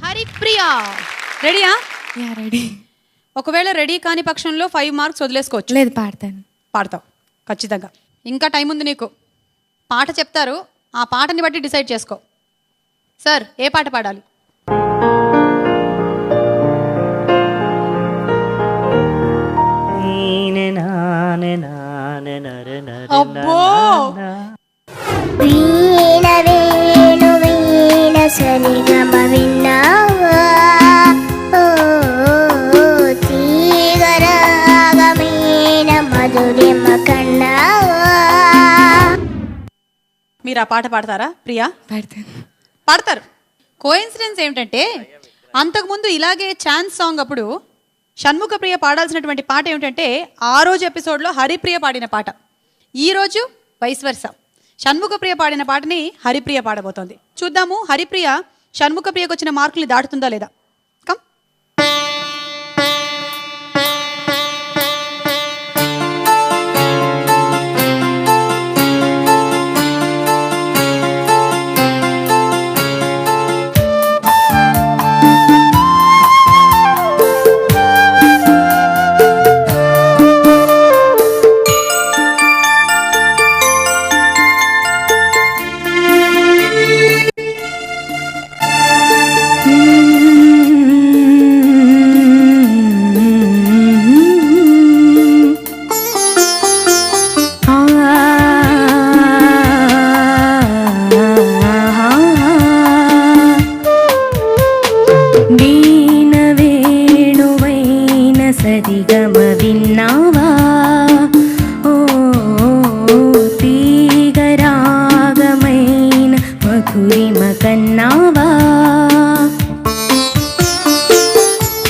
హరిప్రియ రెడీయా? రెడీ. ఒకవేళ రెడీ కాని పక్షంలో 5 మార్క్స్ వదిలేసుకోవచ్చు. లేదు, పాడతాను. పాడతావు ఖచ్చితంగా. ఇంకా టైం ఉంది నీకు. పాట చెప్తారు, ఆ పాటని బట్టి డిసైడ్ చేసుకో. సార్, ఏ పాట పాడాలి? అబ్బో, వీణ వేణు వీణ సరిగమ విన్నావా, ఓ తీగరాగమేన మధురిమ కన్నావా. మీరు ఆ పాట పాడతారా ప్రియా? పాడతాను. పాడతారు. కోఇన్సిడెన్స్ ఏమిటంటే, అంతకుముందు ఇలాగే ఛాన్స్ సాంగ్ అప్పుడు షణ్ముఖ ప్రియ పాడాల్సినటువంటి పాట ఏమిటంటే, ఆ రోజు ఎపిసోడ్లో హరిప్రియ పాడిన పాట. ఈరోజు వైస్ వర్సా, షణ్ముఖ ప్రియ పాడిన పాటని హరిప్రియ పాడబోతోంది. చూద్దాము హరిప్రియ షణ్ముఖ ప్రియకు వచ్చిన మార్కులు దాటుతుందా లేదా. కమ్. వీణ వేణువైన సరిగమ విన్నావా, ఓ తీగరాగమైన మధురిమ కన్నావా.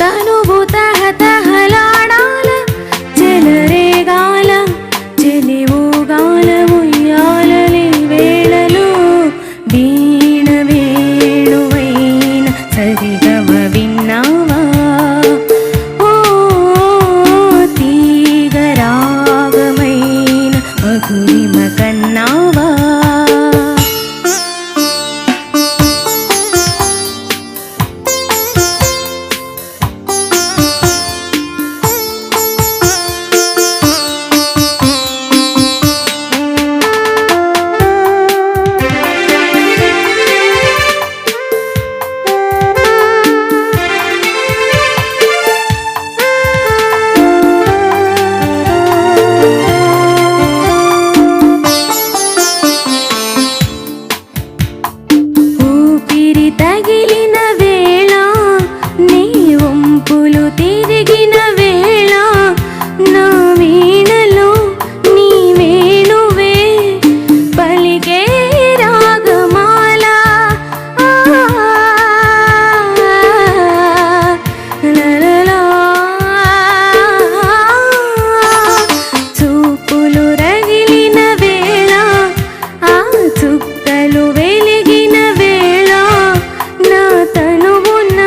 తనువు తహతహలాడాల చెలరేగాల చెలివుగాల ఉయ్యాలలే వేళలో వీణ వేణువైన సరిగమ విన్నావా, ఓ తీగరాగమైన మధురిమ కన్నావా. ఊపిరి తగిలిన వేళ, నీ వంపులు తిరిగిన వేళ, నా వీణలో నీ వేణువే పలికే రాగమాల. లలలా. చూపులు రగిలిన వేళ, ఆ చుక్కలు వెలిగిన వేళ, నా తనువున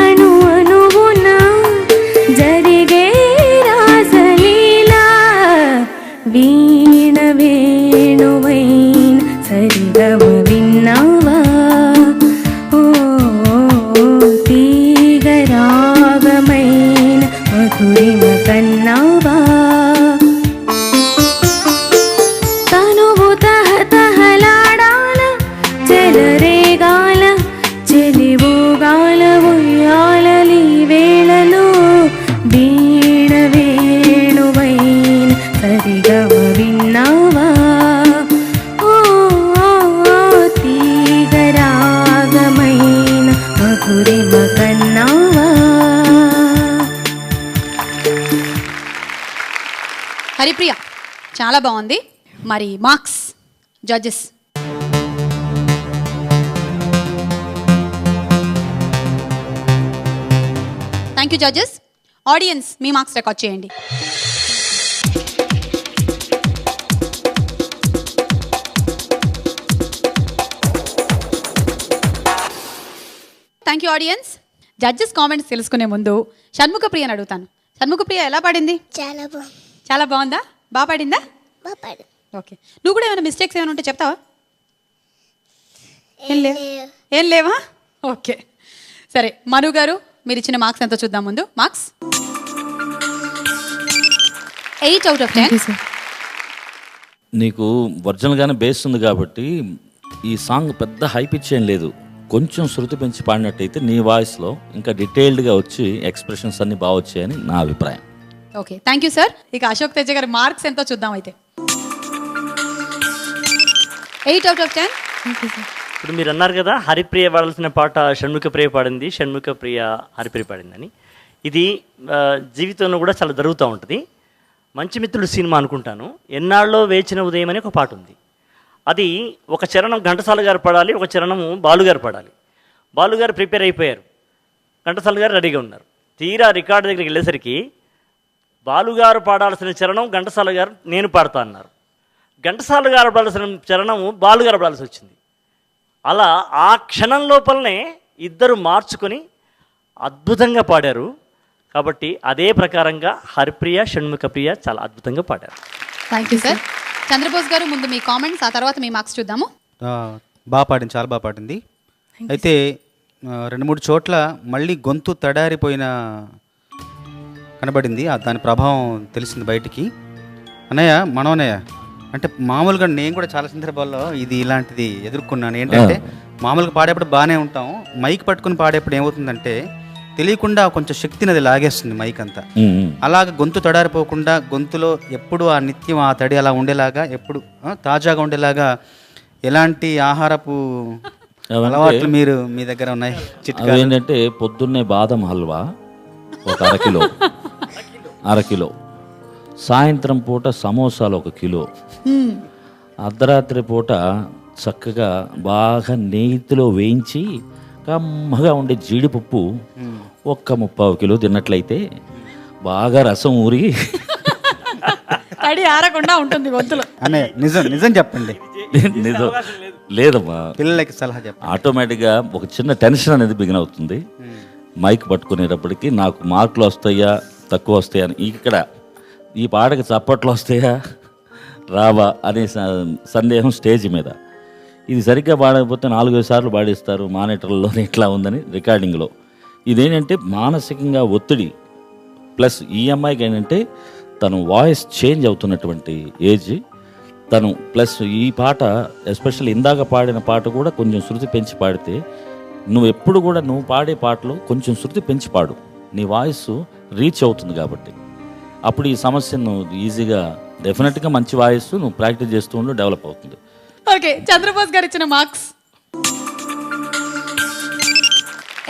అణు అణువున జరిగే రాసలీల. వీణ వేణువైన సరిగమ విన్నావా, ఓ తీగరాగమైన మధురిమ కన్నావా. తనువు తహతహలాడాల చెలరేగాల చెలివుగాల ఉయ్యాలలి వేళలో వీణ వేణువైన సరిగమ విన్నావా, ఓ తీగరాగమైన మధురిమ కన్నావా. హరిప్రియ చాలా బాగుంది. మరి marks judges. Thank you judges. Audience, మీ మార్క్స్ రికార్డ్ చేయండి. Thank you audience. Judges comments తెలుసుకునే ముందు షణ్ముఖ ప్రియని అడుగుతాను. షణ్ముఖ ప్రియ ఎలా పాడింది? చాలా బాగుంది. చాలా బాగుందా? బాగా పాడిందా? బాగా పాడు. ఓకే. నువ్వు కూడా ఏమైనా మిస్టేక్స్ ఏమైనా ఉంటే చెప్తావా? ఏం ఏం లేవా? ఓకే. సరే మను గారు మీరు ఇచ్చిన మార్క్స్ ఎంతో చూద్దాం. ముందు మార్క్స్ 8 out of 10. నీకు ఒరిజినల్గానే బేస్ ఉంది కాబట్టి ఈ సాంగ్ పెద్ద హై పిచ్ ఏం లేదు. కొంచెం శృతి పెంచి పాడినట్టయితే నీ వాయిస్లో ఇంకా డీటెయిల్డ్గా వచ్చి ఎక్స్ప్రెషన్స్ అన్నీ బాగా వచ్చాయని నా అభిప్రాయం. Okay, thank you sir. ఇక అశోక్ తేజ గారి మార్క్స్ ఎంతో చూద్దాం అయితే. 8 out of 10. ఇప్పుడు మీరు అన్నారు కదా హరిప్రియ పాడాల్సిన పాట షణ్ముఖ ప్రియ పాడింది, షణ్ముఖ ప్రియ హరిప్రియ పాడిందని. ఇది జీవితంలో కూడా చాలా జరుగుతూ ఉంటుంది. మంచి మిత్రుడు సినిమా అనుకుంటాను, ఎన్నాళ్ళలో వేచిన ఉదయం అని ఒక పాట ఉంది. అది ఒక చరణం ఘంటసాల గారు పాడాలి, ఒక చరణం బాలుగారు పాడాలి. బాలుగారు ప్రిపేర్ అయిపోయారు, ఘంటసాల గారు రెడీగా ఉన్నారు. తీరా రికార్డు దగ్గరికి వెళ్ళేసరికి బాలుగారు పాడాల్సిన చరణం ఘంటసాల గారు నేను పాడతా అన్నారు. ఘంటసాల గారు పాడాల్సిన చరణం బాలుగారు పాడాల్సి వచ్చింది. అలా ఆ క్షణం లోపలనే ఇద్దరు మార్చుకొని అద్భుతంగా పాడారు. కాబట్టి అదే ప్రకారంగా హరిప్రియ షణ్ముఖ ప్రియ చాలా అద్భుతంగా పాడారు. Thank you sir. చంద్రబోస్ గారు ముందు మీ కామెంట్స్, ఆ తర్వాత మీ మార్క్స్ చూద్దాము. బాగా పాడింది, చాలా బాగా పాడింది. అయితే 2-3 చోట్ల మళ్ళీ గొంతు తడారిపోయిన కనబడింది, దాని ప్రభావం తెలిసింది బయటికి. అన్నయ్య మనోనయ్య అంటే మామూలుగా నేను కూడా చాలా సందర్భాల్లో ఇలాంటిది ఎదుర్కొన్నాను. ఏంటంటే మామూలుగా పాడేప్పుడు బాగానే ఉంటాం, మైక్ పట్టుకుని పాడేప్పుడు ఏమవుతుందంటే తెలియకుండా కొంచెం శక్తిని అది లాగేస్తుంది మైక్ అంతా. అలాగ గొంతు తడారిపోకుండా గొంతులో ఎప్పుడు ఆ నిత్యం ఆ తడి అలా ఉండేలాగా, ఎప్పుడు తాజాగా ఉండేలాగా ఎలాంటి ఆహారపు అలవాట్లు మీరు మీ దగ్గర ఉన్నాయి? చిట్కాలు ఏంటంటే పొద్దున్నే బాదం హల్వా ఒక అరకిలో, సాయంత్రం పూట సమోసాలు 1 కిలో, అర్ధరాత్రి పూట చక్కగా బాగా నెయ్యిలో వేయించి కమ్మగా ఉండే జీడిపప్పు 1 కిలో తిన్నట్లయితే బాగా రసం ఊరి తడి ఆరకుండా ఉంటుంది గొంతులో. అనే నిజం చెప్పండి. నిజం లేదమ్మా, పిల్లలకి సలహా చెప్పండి. ఆటోమేటిక్గా ఒక చిన్న టెన్షన్ అనేది బిగిన్ అవుతుంది. మైక్ పట్టుకునేటప్పటికి నాకు మార్కులు వస్తాయా తక్కువ వస్తాయా అని, ఇక్కడ ఈ పాటకి చప్పట్లు వస్తాయా రావా అనే సందేహం స్టేజ్ మీద. ఇది సరిగ్గా పాడకపోతే 4-5 సార్లు పాడిస్తారు మానిటర్లో, ఇట్లా ఉందని రికార్డింగ్లో. ఇదేంటంటే మానసికంగా ఒత్తిడి ప్లస్ ఈ అమ్మాయికి ఏంటంటే తను వాయిస్ చేంజ్ అవుతున్నటువంటి ఏజ్ తను, ప్లస్ ఈ పాట ఎస్పెషల్లీ ఇందాక పాడిన పాట కూడా కొంచెం శృతి పెంచి పాడితే, నువ్వు ఎప్పుడు కూడా నువ్వు పాడే పాటలో కొంచెం శృతి పెంచి పాడు, నీ వాయిస్ రీచ్ అవుతుంది. కాబట్టి అప్పుడు ఈ సమస్యను ఈజీగా డెఫినెట్గా మంచి వాయిస్ నువ్వు ప్రాక్టీస్ చేస్తూ ఉండు, డెవలప్ అవుతుంది. ఓకే, చంద్రబోస్ గారు ఇచ్చిన marks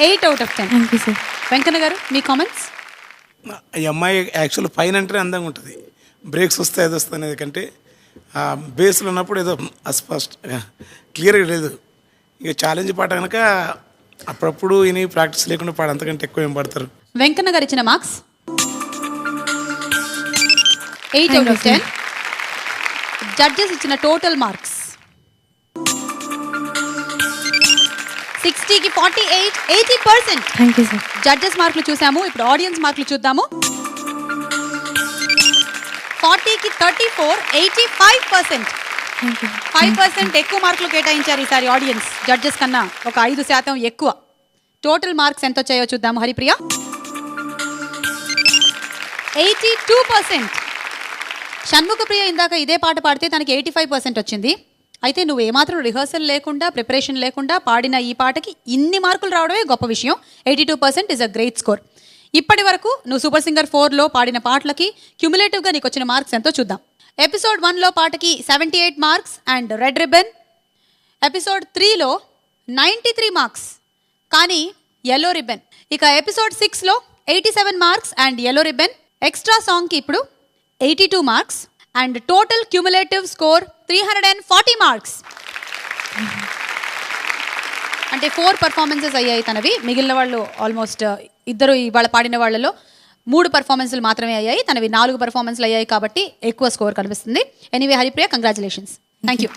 8 out of 10. Thank you sir. Venkanna గారు మీ కామెంట్స్. ఈ అమ్మాయి యాక్చువల్ పైన అంటేనే అందంగా ఉంటుంది, బ్రేక్స్ వస్తాయి అది వస్తుంది అనేది కంటే బేస్లో ఉన్నప్పుడు ఏదో అస్పష్టంగా క్లియర్గా లేదు. ఇక ఛాలెంజ్ పాట కనుక అప్పుడప్పుడు ఈయన ప్రాక్టీస్ లేకుండా పాడు, అంతకంటే ఎక్కువ ఏం పడతారు. వెంకన్న గారు ఇచ్చిన మార్క్స్ 8 out of 10. జడ్జెస్ ఇచ్చిన టోటల్ మార్క్స్ 60కి 48, 80%. Thank you sir. జడ్జెస్ మార్కులు చూసాము, ఇప్పుడు ఆడియన్స్ మార్కులు చూద్దాము. 40కి 34, 85%. 5% ఎక్కువ మార్కులు కేటాయించారు ఈసారి ఆడియన్స్ జడ్జెస్ కన్నా, ఒక 5% ఎక్కువ. టోటల్ మార్క్స్ ఎంత వచ్చాయో చూద్దాము. హరిప్రియ 82%. షణ్ముఖ ప్రియ ఇందాక ఇదే పాట పాడితే తనకి 85% వచ్చింది. అయితే నువ్వు ఏమాత్రం రిహర్సల్ లేకుండా, ప్రిపరేషన్ లేకుండా పాడిన ఈ పాటకి ఇన్ని మార్కులు రావడమే గొప్ప విషయం. 82% ఇస్ అ గ్రేట్ స్కోర్. ఇప్పటి వరకు నువ్వు సూపర్ సింగర్ 4లో పాడిన పాటలకి క్యుములేటివ్గా నీకు వచ్చిన మార్క్స్ ఎంతో చూద్దాం. ఎపిసోడ్ 1లో పాటకి 78 marks and red ribbon. Episode 3లో 93 మార్క్స్ కానీ ఎల్లో రిబన్. ఇక ఎపిసోడ్ 6లో 87 marks and yellow ribbon. Extra సాంగ్కి ఇప్పుడు 82 marks and total cumulative score 340 marks. అంటే 4 పర్ఫార్మెన్సెస్ అయ్యాయి తనవి. మిగిలిన వాళ్ళు ఆల్మోస్ట్ ఇద్దరు ఇవాళ పాడిన వాళ్ళలో 3 పర్ఫార్మెన్స్లు మాత్రమే అయ్యాయి, తనవి 4 పర్ఫార్మెన్స్లు అయ్యాయి. కాబట్టి ఎక్కువ స్కోర్ కనిపిస్తుంది. Anyway Haripriya, congratulations. Thank you.